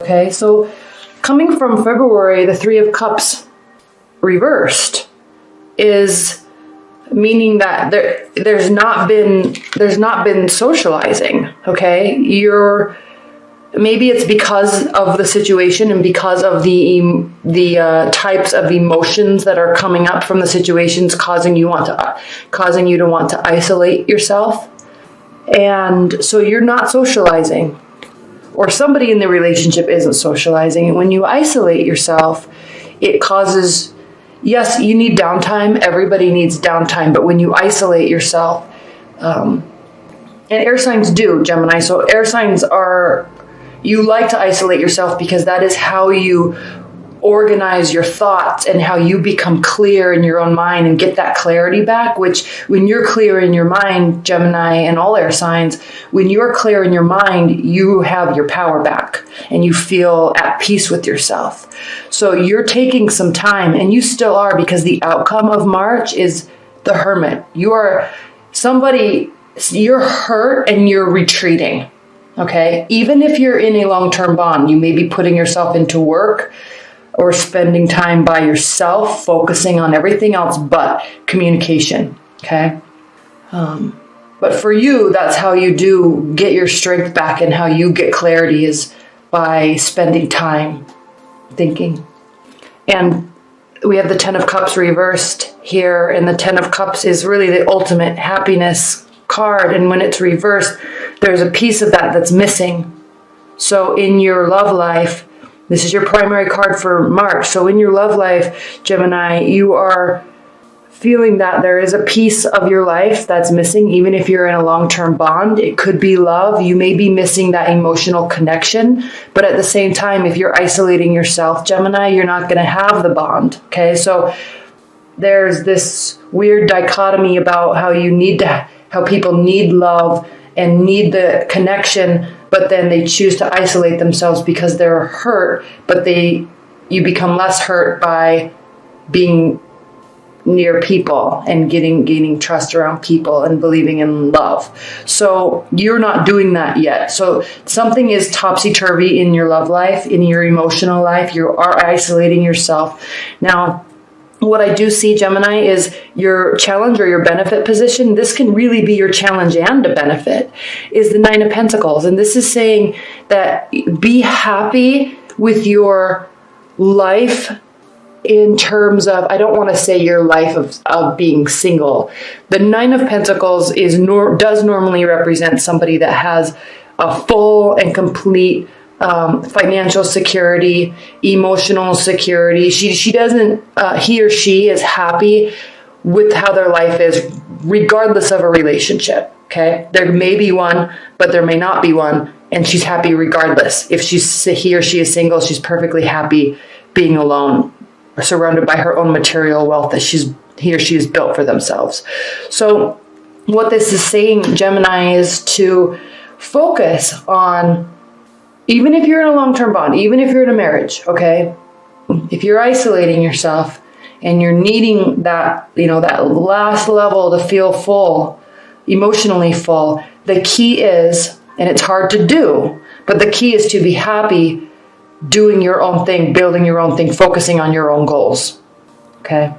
Okay, so coming from February, the Three of Cups reversed is meaning that there's not been socializing. Okay, maybe it's because of the situation and because of the types of emotions that are coming up from the situations causing you to want to isolate yourself, and so you're not socializing, or somebody in the relationship isn't socializing. And when you isolate yourself, it causes, yes, you need downtime. Everybody needs downtime. But when you isolate yourself, and air signs do, Gemini. So air signs you like to isolate yourself because that is how you organize your thoughts and how you become clear in your own mind and get that clarity back, which when you're clear in your mind, Gemini and all air signs, when you're clear in your mind, you have your power back and you feel at peace with yourself. So you're taking some time, and you still are, because the outcome of March is the Hermit. You're hurt and you're retreating. Okay. Even if you're in a long-term bond, you may be putting yourself into work or spending time by yourself, focusing on everything else but communication. Okay. But for you, that's how you do get your strength back, and how you get clarity is by spending time thinking. And we have the Ten of Cups reversed here, and the Ten of Cups is really the ultimate happiness card. And when it's reversed, there's a piece of that that's missing. So in your love life, this is your primary card for March. So in your love life, Gemini, you are feeling that there is a piece of your life that's missing. Even if you're in a long-term bond, it could be love. You may be missing that emotional connection. But at the same time, if you're isolating yourself, Gemini, you're not going to have the bond. Okay, so there's this weird dichotomy about how people need love and need the connection, but then they choose to isolate themselves because they're hurt, but you become less hurt by being near people and gaining trust around people and believing in love. So you're not doing that yet. So something is topsy-turvy in your love life, in your emotional life. You are isolating yourself. Now, what I do see, Gemini, is your challenge or your benefit position. This can really be your challenge and a benefit, is the Nine of Pentacles. And this is saying that be happy with your life in terms of, I don't want to say your life of being single. The Nine of Pentacles does normally represent somebody that has a full and complete financial security, emotional security. He or she is happy with how their life is, regardless of a relationship. Okay. There may be one, but there may not be one. And she's happy regardless. If he or she is single, she's perfectly happy being alone, surrounded by her own material wealth that he or she has built for themselves. So what this is saying, Gemini, is to focus on, even if you're in a long-term bond, even if you're in a marriage, okay, if you're isolating yourself and you're needing that, that last level to feel full, emotionally full, the key is, and it's hard to do, but the key is to be happy doing your own thing, building your own thing, focusing on your own goals. Okay.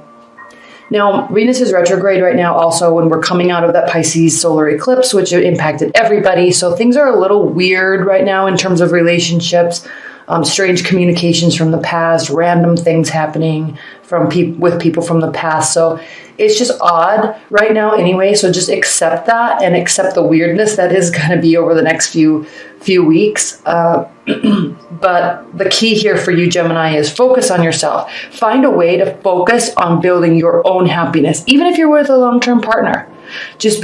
Now, Venus is retrograde right now also when we're coming out of that Pisces solar eclipse, which impacted everybody. So things are a little weird right now in terms of relationships, strange communications from the past, random things happening with people from the past. So it's just odd right now anyway. So just accept that and accept the weirdness that is going to be over the next few weeks. But the key here for you, Gemini, is focus on yourself. Find a way to focus on building your own happiness. Even if you're with a long-term partner, just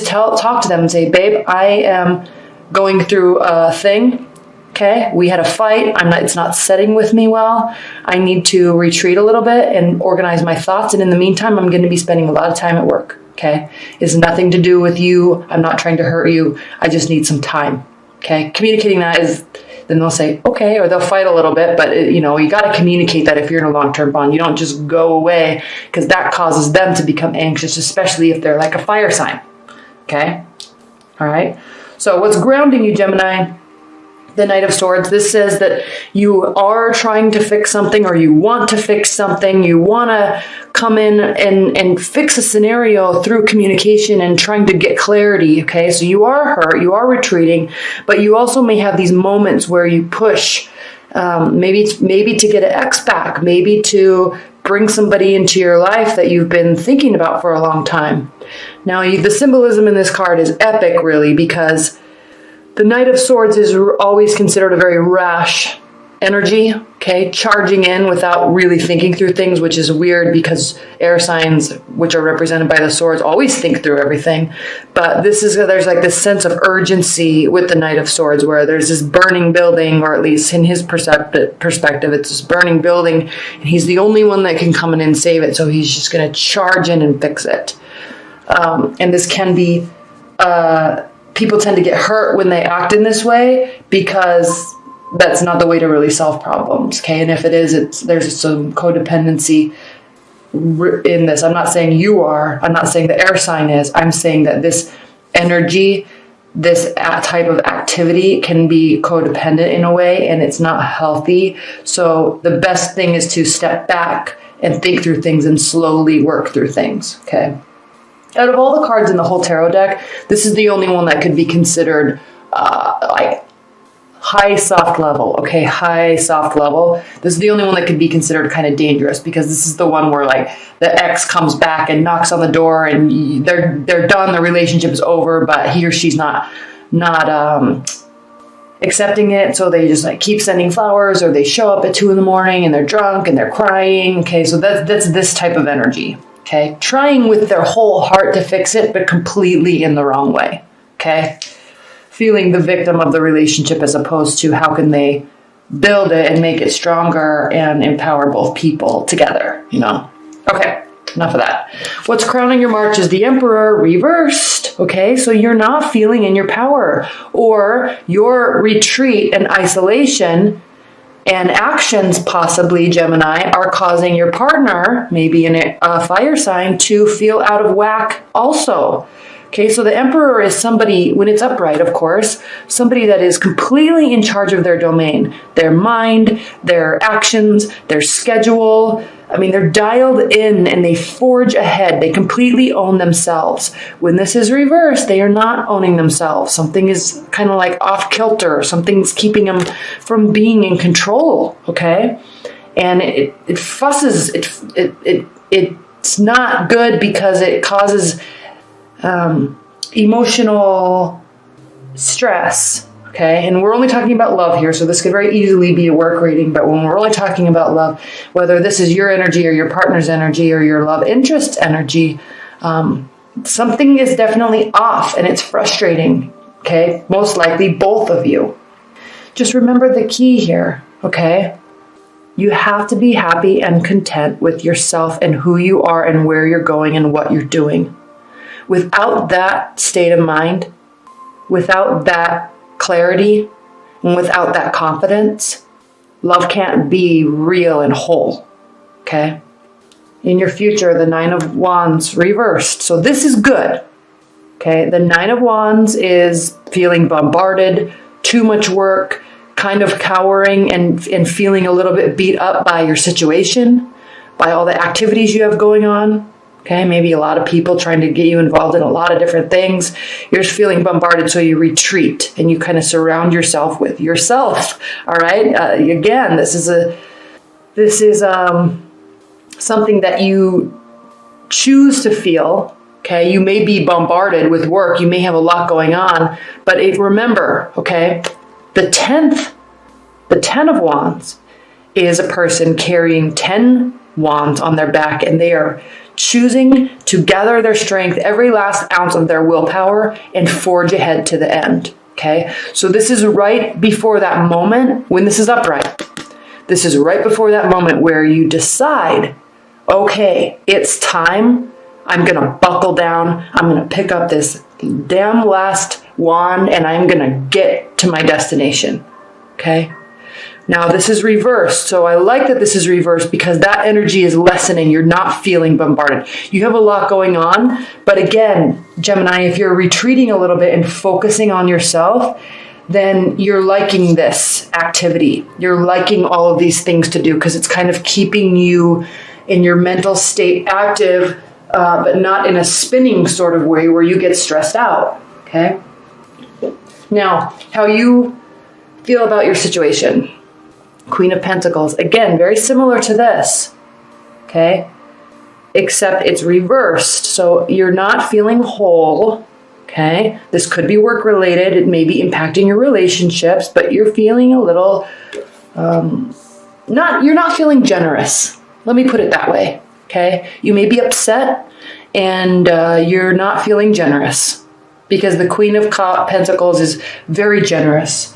talk to them and say, babe, I am going through a thing. Okay. We had a fight. It's not setting with me well. I need to retreat a little bit and organize my thoughts. And in the meantime, I'm going to be spending a lot of time at work. Okay. It's nothing to do with you. I'm not trying to hurt you. I just need some time. Okay. Communicating that is, then they'll say, okay, or they'll fight a little bit, but you got to communicate that if you're in a long-term bond. You don't just go away, because that causes them to become anxious, especially if they're like a fire sign. Okay. All right. So what's grounding you, Gemini? the Knight of Swords. This says that you are trying to fix something, or you want to fix something. You want to come in and fix a scenario through communication and trying to get clarity. Okay, so you are hurt, you are retreating, but you also may have these moments where you push, maybe to get an ex back, maybe to bring somebody into your life that you've been thinking about for a long time. Now, the symbolism in this card is epic, really, because the Knight of Swords is always considered a very rash energy, okay? Charging in without really thinking through things, which is weird because air signs, which are represented by the swords, always think through everything. But there's like this sense of urgency with the Knight of Swords, where there's this burning building, or at least in his perspective, it's this burning building, and he's the only one that can come in and save it, so he's just going to charge in and fix it. And this can be... people tend to get hurt when they act in this way, because that's not the way to really solve problems, okay? And if it is, there's some codependency in this. I'm not saying you are. I'm not saying the air sign is. I'm saying that this energy, this type of activity can be codependent in a way, and it's not healthy. So the best thing is to step back and think through things and slowly work through things, okay? Out of all the cards in the whole tarot deck, this is the only one that could be considered like high soft level, okay? High soft level. This is the only one that could be considered kind of dangerous, because this is the one where like the ex comes back and knocks on the door, and they're done, the relationship is over, but he or she's not accepting it, so they just like keep sending flowers, or they show up at 2 a.m. and they're drunk and they're crying, okay? So that's this type of energy. Okay, trying with their whole heart to fix it, but completely in the wrong way. Okay, feeling the victim of the relationship, as opposed to how can they build it and make it stronger and empower both people together, you know? Okay, enough of that. What's crowning your March is the Emperor reversed. Okay, so you're not feeling in your power, or your retreat and isolation and actions, possibly, Gemini, are causing your partner, maybe in a fire sign, to feel out of whack also. Okay, so the Emperor is somebody, when it's upright, of course, somebody that is completely in charge of their domain, their mind, their actions, their schedule. I mean, they're dialed in and they forge ahead. They completely own themselves. When this is reversed, they are not owning themselves. Something is kind of like off kilter. Something's keeping them from being in control, okay? And it fusses. It's not good, because it causes emotional stress. Okay, and we're only talking about love here, so this could very easily be a work reading, but when we're only talking about love, whether this is your energy or your partner's energy or your love interest's energy, something is definitely off, and it's frustrating, okay? Most likely both of you. Just remember the key here, okay? You have to be happy and content with yourself and who you are and where you're going and what you're doing. Without that state of mind, without that clarity, and without that confidence, love can't be real and whole, okay? In your future, the Nine of Wands reversed. So this is good, okay? The Nine of Wands is feeling bombarded, too much work, kind of cowering and feeling a little bit beat up by your situation, by all the activities you have going on. Okay, maybe a lot of people trying to get you involved in a lot of different things. You're just feeling bombarded, so you retreat and you kind of surround yourself with yourself. All right. Again, this is something that you choose to feel. Okay, you may be bombarded with work. You may have a lot going on, but remember, okay, the 10 of Wands is a person carrying 10 wands on their back, and they are choosing to gather their strength, every last ounce of their willpower, and forge ahead to the end. Okay, so this is right before that moment when this is upright. This is right before that moment where you decide, okay, it's time. I'm going to buckle down. I'm going to pick up this damn last wand, and I'm going to get to my destination. Okay. Now this is reversed. So I like that this is reversed, because that energy is lessening. You're not feeling bombarded. You have a lot going on. But again, Gemini, if you're retreating a little bit and focusing on yourself, then you're liking this activity. You're liking all of these things to do because it's kind of keeping you in your mental state active, but not in a spinning sort of way where you get stressed out, okay? Now, how you feel about your situation. Queen of Pentacles, again, very similar to this, okay? Except it's reversed. So you're not feeling whole, okay? This could be work related. It may be impacting your relationships, but you're feeling a little, you're not feeling generous. Let me put it that way, okay? You may be upset and you're not feeling generous because the Queen of Pentacles is very generous.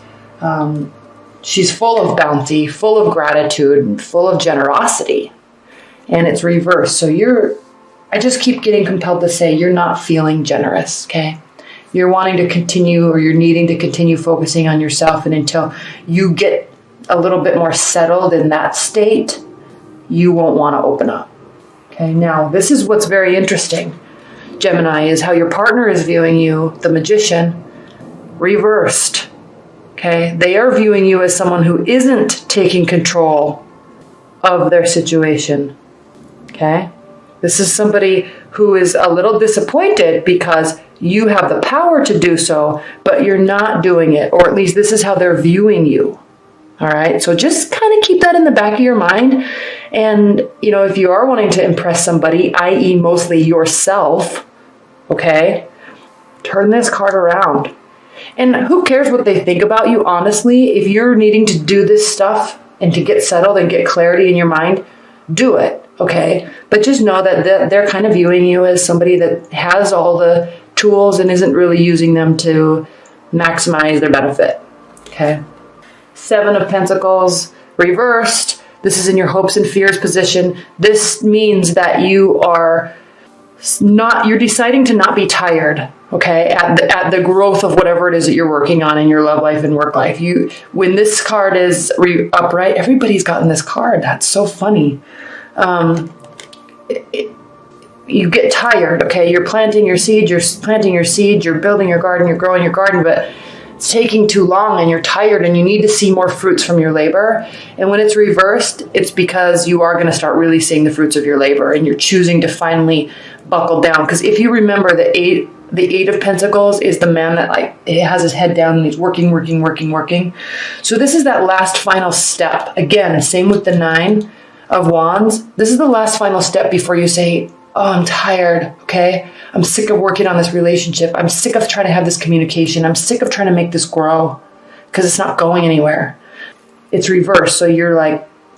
She's full of bounty, full of gratitude, full of generosity. And it's reversed. So I just keep getting compelled to say you're not feeling generous, okay? You're wanting to continue, or you're needing to continue focusing on yourself. And until you get a little bit more settled in that state, you won't want to open up. Okay, now this is what's very interesting, Gemini, is how your partner is viewing you, the Magician, reversed. Okay, they are viewing you as someone who isn't taking control of their situation. Okay, this is somebody who is a little disappointed because you have the power to do so, but you're not doing it, or at least this is how they're viewing you. All right, so just kind of keep that in the back of your mind. And, you know, if you are wanting to impress somebody, i.e. mostly yourself, okay, turn this card around. And who cares what they think about you, honestly? If you're needing to do this stuff and to get settled and get clarity in your mind, do it, okay? But just know that they're kind of viewing you as somebody that has all the tools and isn't really using them to maximize their benefit, okay? 7 of Pentacles reversed. This is in your hopes and fears position. This means that you're deciding to not be tired, okay, at the growth of whatever it is that you're working on in your love life and work life. When this card is upright, everybody's gotten this card. That's so funny. You get tired, okay? You're planting your seed, you're building your garden, you're growing your garden, but it's taking too long and you're tired and you need to see more fruits from your labor. And when it's reversed, it's because you are going to start really seeing the fruits of your labor and you're choosing to finally buckle down. Because if you remember, the Eight of Pentacles is the man that has his head down and he's working. So this is that last final step. Again, same with the 9 of Wands. This is the last final step before you say, oh, I'm tired, okay? I'm sick of working on this relationship. I'm sick of trying to have this communication. I'm sick of trying to make this grow because it's not going anywhere. It's reversed. So you're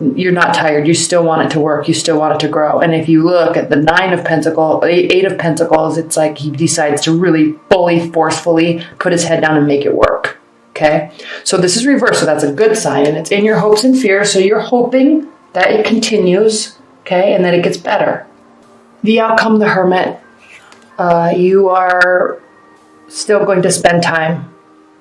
not tired. You still want it to work. You still want it to grow. And if you look at the 9 of Pentacles, 8 of Pentacles, it's like he decides to really fully, forcefully put his head down and make it work, okay? So this is reversed. So that's a good sign. And it's in your hopes and fears. So you're hoping that it continues, okay, and that it gets better. The outcome, the Hermit, you are still going to spend time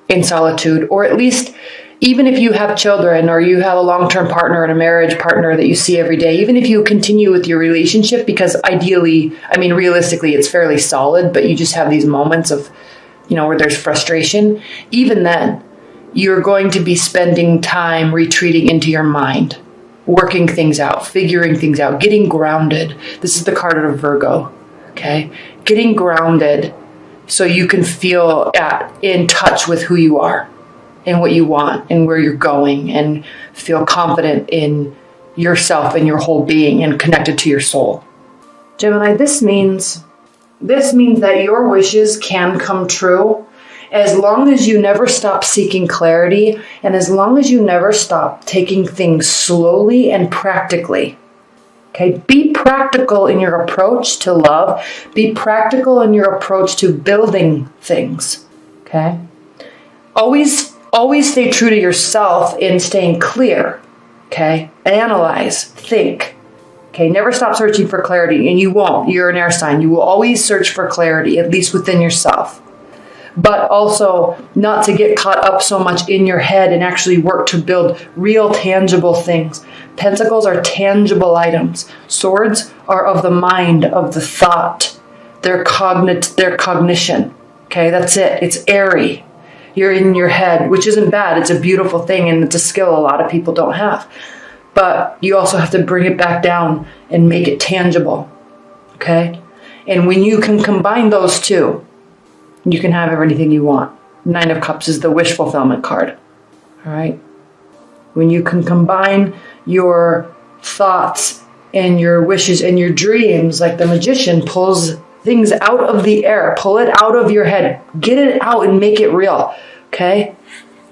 in solitude, or at least even if you have children or you have a long-term partner and a marriage partner that you see every day, even if you continue with your relationship, because realistically, it's fairly solid, but you just have these moments of, where there's frustration, even then, you're going to be spending time retreating into your mind, working things out, figuring things out, getting grounded. This is the card of Virgo, okay? Getting grounded so you can feel in touch with who you are and what you want and where you're going and feel confident in yourself and your whole being and connected to your soul. Gemini, this means that your wishes can come true as long as you never stop seeking clarity and as long as you never stop taking things slowly and practically. Okay, be practical in your approach to love. Be practical in your approach to building things. Okay? Always stay true to yourself in staying clear. Okay? Analyze, think. Okay, never stop searching for clarity, and you won't. You're an air sign. You will always search for clarity, at least within yourself. But also not to get caught up so much in your head and actually work to build real tangible things. Pentacles are tangible items. Swords are of the mind, of the thought, their cognition. Okay, that's it. It's airy. you're in your head, which isn't bad. It's a beautiful thing, and it's a skill a lot of people don't have. But you also have to bring it back down and make it tangible, okay? And when you can combine those two, you can have everything you want. 9 of Cups is the wish fulfillment card, all right? When you can combine your thoughts and your wishes and your dreams, like the magician pulls things out of the air, pull it out of your head, get it out and make it real, okay?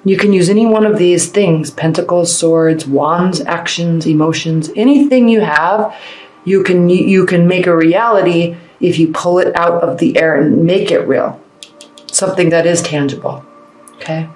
You can use any one of these things, pentacles, swords, wands, actions, emotions, anything you have, you can make a reality if you pull it out of the air and make it real. Something that is tangible, okay?